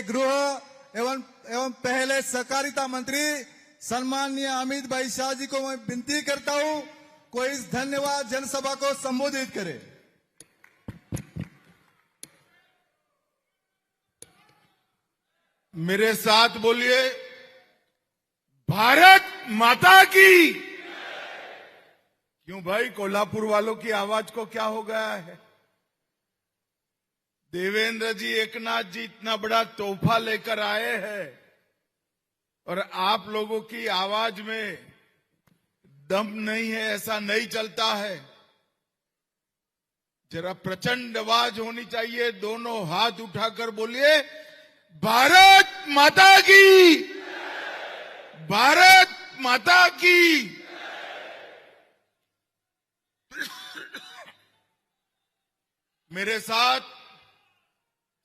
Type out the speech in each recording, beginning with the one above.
गृह एवं पहले सहकारिता मंत्री सम्माननीय अमित भाई शाह जी को मैं विनती करता हूं, कोई इस धन्यवाद जनसभा को संबोधित करे। मेरे साथ बोलिए, भारत माता की। क्यों भाई, कोल्हापुर वालों की आवाज को क्या हो गया है? देवेंद्र जी, एकनाथ जी इतना बड़ा तोहफा लेकर आए हैं और आप लोगों की आवाज में दम नहीं है, ऐसा नहीं चलता है। जरा प्रचंड आवाज होनी चाहिए। दोनों हाथ उठाकर बोलिए, भारत माता की, भारत माता की। मेरे साथ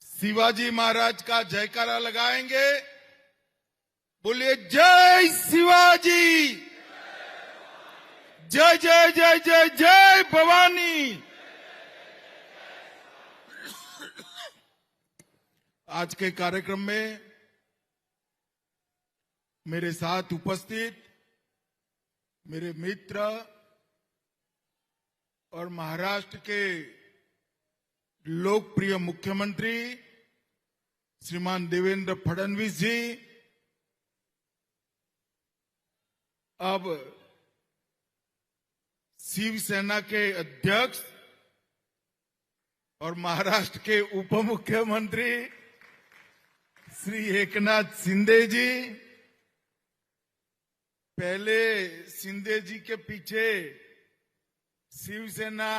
शिवाजी महाराज का जयकारा लगाएंगे। बोलिए, जय शिवाजी, जय जय जय जय जय भवानी। आज के कार्यक्रम में मेरे साथ उपस्थित मेरे मित्र और महाराष्ट्र के लोकप्रिय मुख्यमंत्री श्रीमान देवेंद्र फडणवीस जी, अब शिवसेना के अध्यक्ष और महाराष्ट्र के उप मुख्यमंत्री श्री एकनाथ शिंदे जी। पहले शिंदे जी के पीछे शिवसेना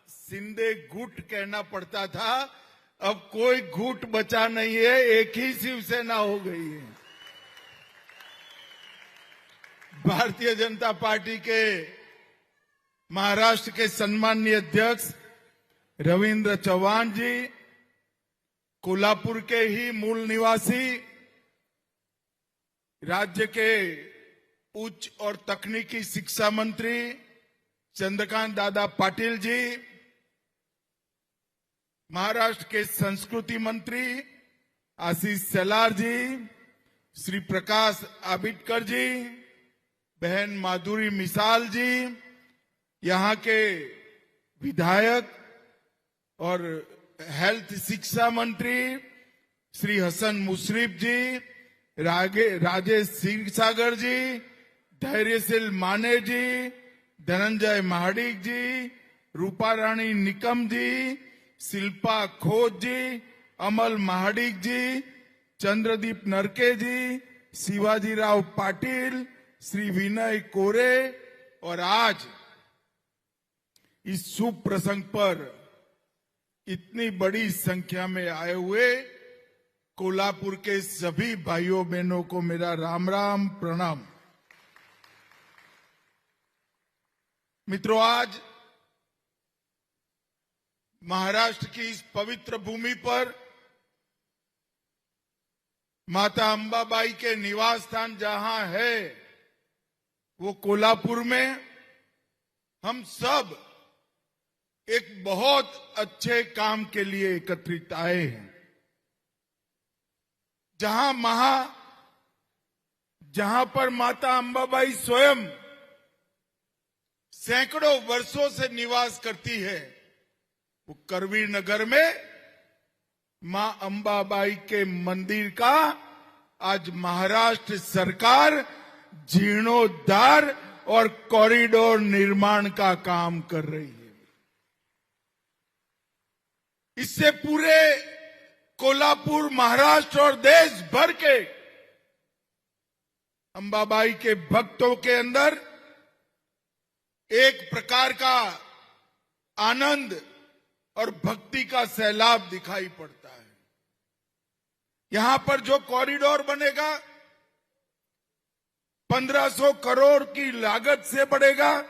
शिंदे गुट कहना पड़ता था, अब कोई गुट बचा नहीं है, एक ही शिवसेना हो गई है। भारतीय जनता पार्टी के महाराष्ट्र के सम्माननीय अध्यक्ष रविंद्र चौहान जी, कोल्हापुर के ही मूल निवासी, राज्य के उच्च और तकनीकी शिक्षा मंत्री चंद्रकांत दादा पाटिल जी, महाराष्ट्र के संस्कृति मंत्री आशीष शेलार जी, श्री प्रकाश आंबेडकर जी, बहन माधुरी मिसाल जी, यहाँ के विधायक और हेल्थ शिक्षा मंत्री श्री हसन मुशर्रफ जी, राजेश क्षीरसागर जी, धैर्यशील माने जी, धनंजय महाडिक जी, रूपा रानी निकम जी, शिल्पा खोज जी, अमल महाडिक जी, चंद्रदीप नरके जी, शिवाजी राव पाटिल, श्री विनय कोरे। और आज इस शुभ प्रसंग पर इतनी बड़ी संख्या में आए हुए कोल्हापुर के सभी भाइयों बहनों को मेरा राम राम प्रणाम। मित्रों, आज महाराष्ट्र की इस पवित्र भूमि पर माता अंबाबाई के निवास स्थान जहां है, वो कोल्हापुर में हम सब एक बहुत अच्छे काम के लिए एकत्रित आए हैं। जहां पर माता अंबाबाई स्वयं सैकड़ों वर्षों से निवास करती है, वो करवीर नगर में मां अंबाबाई के मंदिर का आज महाराष्ट्र सरकार जीर्णोद्धार और कॉरिडोर निर्माण का काम कर रही है। इससे पूरे कोल्हापुर, महाराष्ट्र और देश भर के अंबाबाई के भक्तों के अंदर एक प्रकार का आनंद और भक्ति का सैलाब दिखाई पड़ता है। यहां पर जो कॉरिडोर बनेगा 1500 करोड़ की लागत से बढ़ेगा,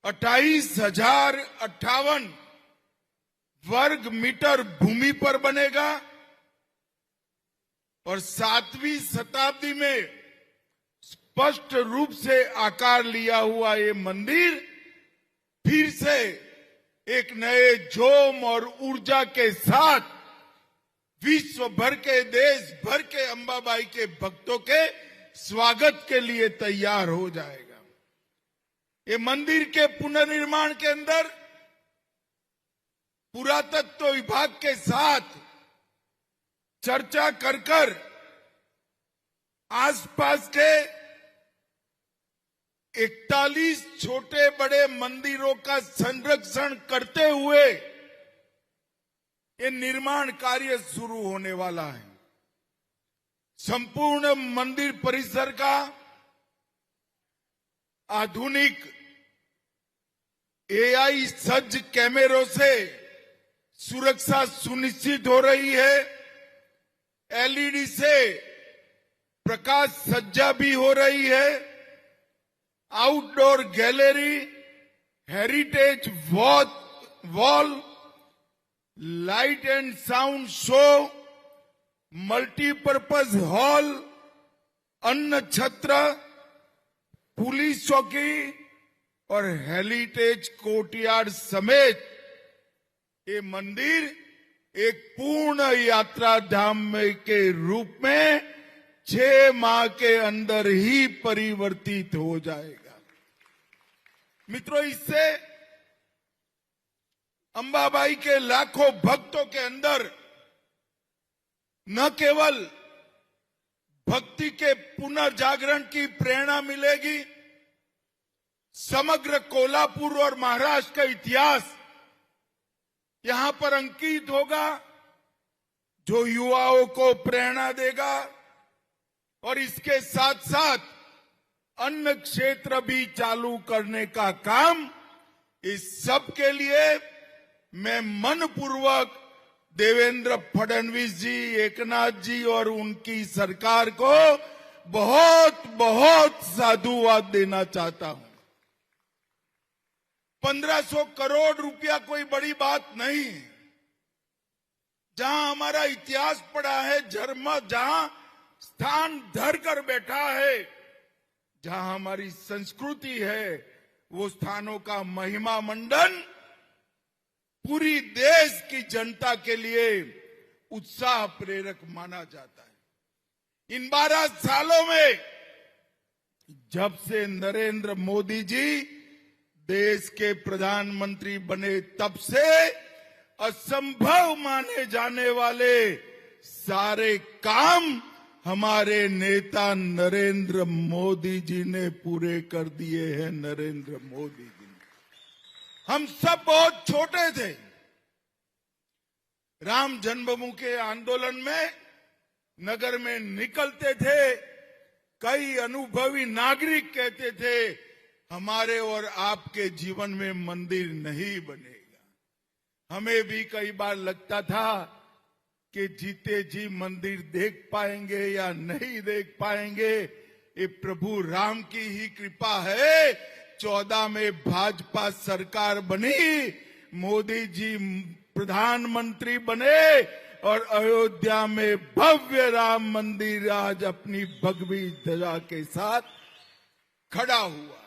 28,058 वर्ग मीटर भूमि पर बनेगा और 7वीं शताब्दी में स्पष्ट रूप से आकार लिया हुआ ये मंदिर फिर से एक नए जोम और ऊर्जा के साथ विश्व भर के, देश भर के अंबाबाई के भक्तों के स्वागत के लिए तैयार हो जाएगा। ये मंदिर के पुनर्निर्माण के अंदर पुरातत्व विभाग के साथ चर्चा कर आसपास के 41 छोटे बड़े मंदिरों का संरक्षण करते हुए ये निर्माण कार्य शुरू होने वाला है। संपूर्ण मंदिर परिसर का आधुनिक एआई सज्ज कैमरों से सुरक्षा सुनिश्चित हो रही है। एलईडी से प्रकाश सज्जा भी हो रही है। Outdoor gallery, heritage wall, light and sound show, multipurpose hall, अन्न छत्र, पुलिस चौकी और हेरिटेज कोर्टयार्ड समेत ये मंदिर एक पूर्ण यात्रा धाम के रूप में 6 माह के अंदर ही परिवर्तित हो जाएगा। मित्रों, इससे अंबाबाई के लाखों भक्तों के अंदर न केवल भक्ति के पुनर्जागरण की प्रेरणा मिलेगी, समग्र कोल्हापुर और महाराष्ट्र का इतिहास यहां पर अंकित होगा, जो युवाओं को प्रेरणा देगा। और इसके साथ साथ अन्य क्षेत्र भी चालू करने का काम, इस सब के लिए मैं मनपूर्वक देवेंद्र फडणवीस जी, एकनाथ जी और उनकी सरकार को बहुत बहुत साधुवाद देना चाहता हूं। 1500 करोड़ रुपया कोई बड़ी बात नहीं। जहां हमारा इतिहास पड़ा है, जहां स्थान धर कर बैठा है, जहां हमारी संस्कृति है, वो स्थानों का महिमा मंडन पूरी देश की जनता के लिए उत्साह प्रेरक माना जाता है। इन 12 सालों में जब से नरेंद्र मोदी जी देश के प्रधानमंत्री बने, तब से असंभव माने जाने वाले सारे काम हमारे नेता नरेंद्र मोदी जी ने पूरे कर दिए हैं। नरेंद्र मोदी जी ने, हम सब बहुत छोटे थे। राम जन्मभूमि के आंदोलन में नगर में निकलते थे, कई अनुभवी नागरिक कहते थे हमारे और आपके जीवन में मंदिर नहीं बनेगा। हमें भी कई बार लगता था कि जीते जी मंदिर देख पाएंगे या नहीं देख पाएंगे। ये प्रभु राम की ही कृपा है। 14 में भाजपा सरकार बनी, मोदी जी प्रधानमंत्री बने और अयोध्या में भव्य राम मंदिर आज अपनी भगवी ध्वजा के साथ खड़ा हुआ।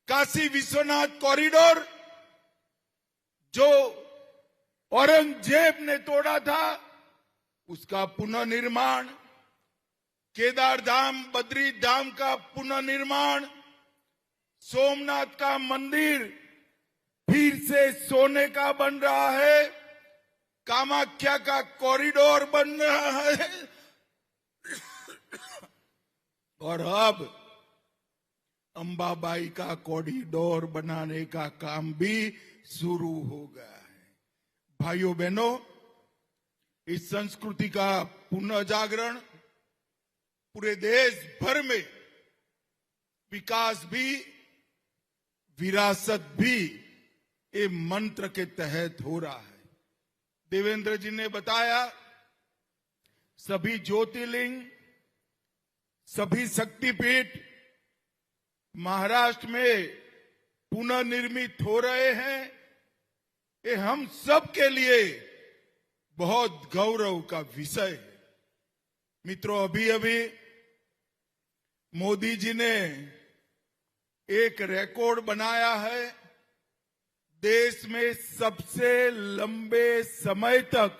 काशी विश्वनाथ कॉरिडोर जो औरंगजेब ने तोड़ा था, उसका पुनर्निर्माण, केदार धाम, बद्री धाम का पुनर्निर्माण, सोमनाथ का मंदिर फिर से सोने का बन रहा है, कामाख्या का कॉरिडोर बन रहा है और अब अंबाबाई का कॉरिडोर बनाने का काम भी शुरू हो गया है। भाइयों बहनों, इस संस्कृति का पुनर्जागरण पूरे देश भर में, विकास भी विरासत भी ये मंत्र के तहत हो रहा है। देवेंद्र जी ने बताया, सभी ज्योतिर्लिंग, सभी शक्तिपीठ महाराष्ट्र में पुनर्निर्मित हो रहे हैं। ये हम सब के लिए बहुत गौरव का विषय है। मित्रों, अभी अभी मोदी जी ने एक रिकॉर्ड बनाया है। देश में सबसे लंबे समय तक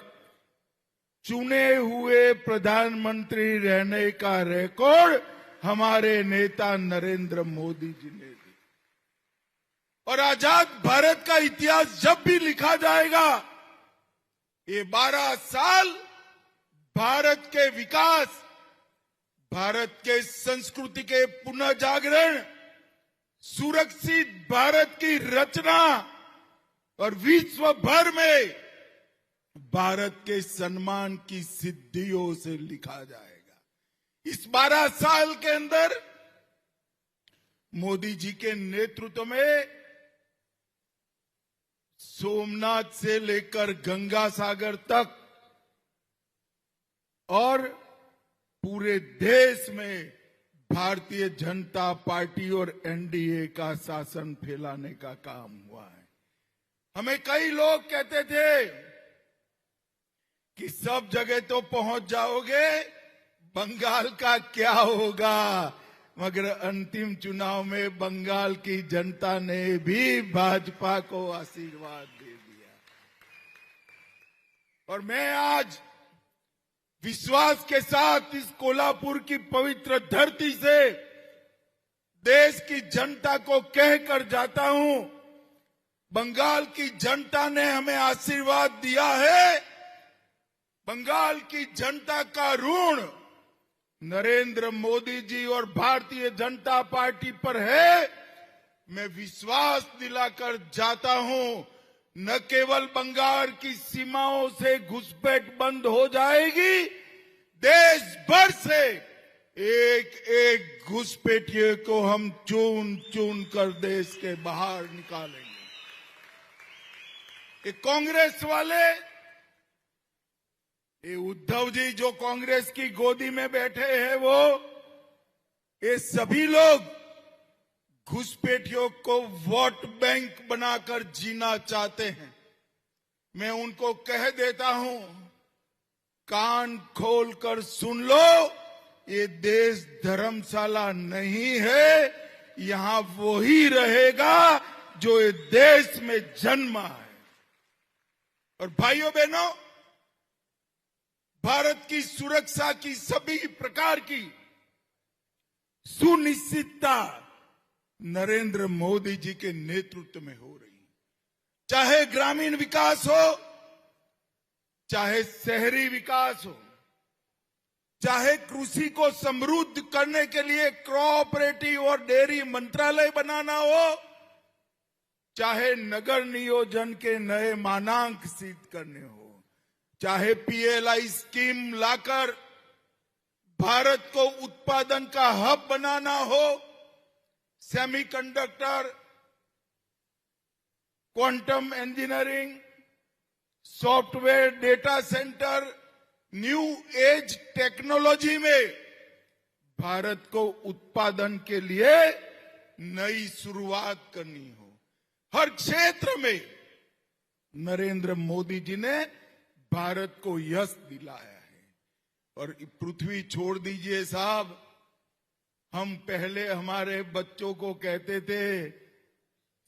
चुने हुए प्रधानमंत्री रहने का रिकॉर्ड हमारे नेता नरेंद्र मोदी जी ने दी। और आजाद भारत का इतिहास जब भी लिखा जाएगा, ये 12 साल भारत के विकास, भारत के संस्कृति के पुनः जागरण, सुरक्षित भारत की रचना और विश्व भर में भारत के सम्मान की सिद्धियों से लिखा जाएगा। इस 12 साल के अंदर मोदी जी के नेतृत्व में सोमनाथ से लेकर गंगा सागर तक और पूरे देश में भारतीय जनता पार्टी और एनडीए का शासन फैलाने का काम हुआ है। हमें कई लोग कहते थे कि सब जगह तो पहुंच जाओगे, बंगाल का क्या होगा, मगर अंतिम चुनाव में बंगाल की जनता ने भी भाजपा को आशीर्वाद दे दिया। और मैं आज विश्वास के साथ इस कोल्हापुर की पवित्र धरती से देश की जनता को कहकर जाता हूं, बंगाल की जनता ने हमें आशीर्वाद दिया है। बंगाल की जनता का ऋण नरेंद्र मोदी जी और भारतीय जनता पार्टी पर है। मैं विश्वास दिलाकर जाता हूं, न केवल बंगाल की सीमाओं से घुसपैठ बंद हो जाएगी, देश भर से एक एक घुसपैठिए को हम चुन चुन कर देश के बाहर निकालेंगे। ये कांग्रेस वाले, ये उद्धव जी जो कांग्रेस की गोदी में बैठे हैं, वो ये सभी लोग घुसपैठियों को वोट बैंक बनाकर जीना चाहते हैं। मैं उनको कह देता हूं, कान खोलकर सुन लो, ये देश धर्मशाला नहीं है, यहां वो ही रहेगा जो ये देश में जन्मा है। और भाइयों बहनों, भारत की सुरक्षा की सभी प्रकार की सुनिश्चितता नरेंद्र मोदी जी के नेतृत्व में हो रही है। चाहे ग्रामीण विकास हो, चाहे शहरी विकास हो, चाहे कृषि को समृद्ध करने के लिए कोऑपरेटिव और डेयरी मंत्रालय बनाना हो, चाहे नगर नियोजन के नए मानांक सिद्ध करने हो, चाहे पीएलआई स्कीम लाकर भारत को उत्पादन का हब बनाना हो, semiconductor, quantum engineering, software, data centre, new age technology में भारत को उत्पादन के लिए नई शुरुआत करनी हो, हर क्षेत्र में नरेंद्र मोदी जी ने भारत को यश दिलाया है। और पृथ्वी छोड़ दीजिए साहब, हम पहले हमारे बच्चों को कहते थे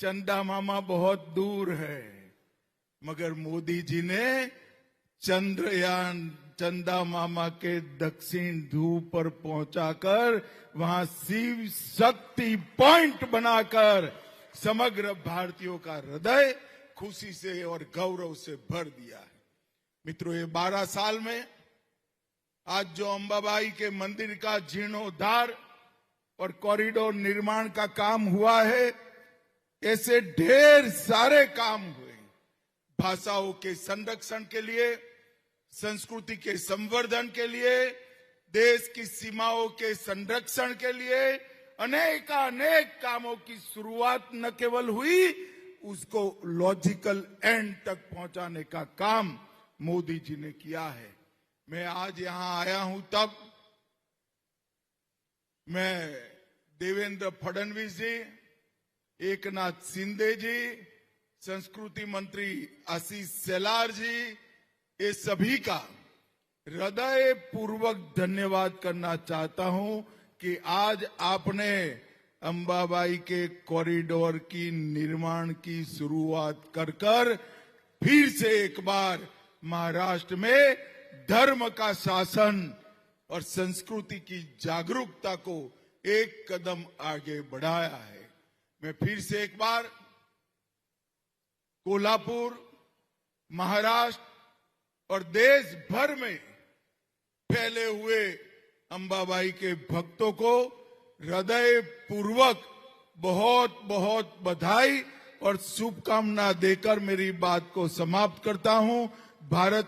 चंदा मामा बहुत दूर है, मगर मोदी जी ने चंद्रयान चंदा मामा के दक्षिण ध्रुव पर पहुंचाकर वहां शिव शक्ति पॉइंट बनाकर समग्र भारतीयों का हृदय खुशी से और गौरव से भर दिया है। मित्रों, ये 12 साल में आज जो अंबाबाई के मंदिर का जीर्णोद्धार और कॉरिडोर निर्माण का काम हुआ है, ऐसे ढेर सारे काम हुए। भाषाओं के संरक्षण के लिए, संस्कृति के संवर्धन के लिए, देश की सीमाओं के संरक्षण के लिए अनेक कामों की शुरुआत न केवल हुई, उसको लॉजिकल एंड तक पहुंचाने का काम मोदी जी ने किया है। मैं आज यहां आया हूं तब मैं देवेंद्र फडणवीस जी, एकनाथ शिंदे जी, संस्कृति मंत्री आशीष शेलार जी, ये सभी का हृदय पूर्वक धन्यवाद करना चाहता हूं कि आज आपने अंबाबाई के कॉरिडोर की निर्माण की शुरुआत कर फिर से एक बार महाराष्ट्र में धर्म का शासन और संस्कृति की जागरूकता को एक कदम आगे बढ़ाया है। मैं फिर से एक बार कोल्हापुर, महाराष्ट्र और देश भर में फैले हुए अंबाबाई के भक्तों को हृदय पूर्वक बहुत बहुत बधाई और शुभकामना देकर मेरी बात को समाप्त करता हूं। भारत